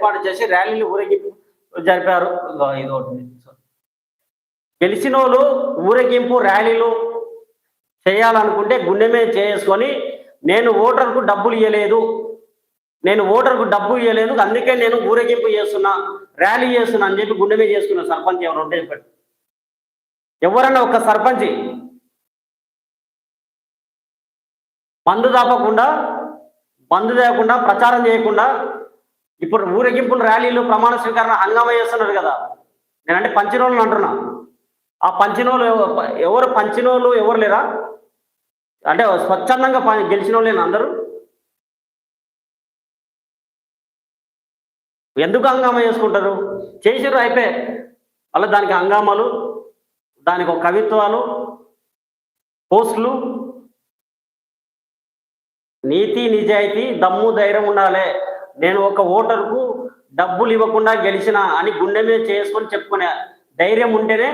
ఏర్పాటు చేసి ర్యాలీలు ఊరేగింపు జరిపారు. ఇది ఒకటి. గెలిచిన వాళ్ళు ఊరేగింపు ర్యాలీలు చేయాలనుకుంటే గుండె మీద చేసుకొని నేను ఓటర్కు డబ్బులు ఇవ్వలేదు, నేను ఓటర్కు డబ్బు ఇవ్వలేదు, అందుకే నేను ఊరేగింపు చేస్తున్నా, ర్యాలీ చేస్తున్నా అని చెప్పి గుండె మీద చేసుకున్న సర్పంచ్ ఎవరు ఉంటే చెప్పండి. ఎవరన్నా ఒక సర్పంచ్ మందు తాపకుండా, మందు తేకుండా, ప్రచారం చేయకుండా ఇప్పుడు ఊరేగింపులు ర్యాలీలు ప్రమాణ స్వీకరణ హంగామా చేస్తున్నారు కదా. నేనంటే పంచినోళ్ళని అంటున్నా. ఆ పంచినోళ్ళు ఎవరు పంచినోళ్ళు ఎవరు లేరా? అంటే స్వచ్ఛందంగా గెలిచిన వాళ్ళేనా అందరూ? ఎందుకు హంగామా చేసుకుంటారు? చేసిర్రు అయిపోయి అలా దానికి హంగామాలు, దానికి ఒక కవిత్వాలు, పోస్టులు. నీతి నిజాయితీ దమ్ము ధైర్యం ఉండాలి. నేను ఒక ఓటర్కు డబ్బులు ఇవ్వకుండా గెలిచిన అని గుండె మీద చేసుకొని చెప్పుకునే ధైర్యం ఉంటేనే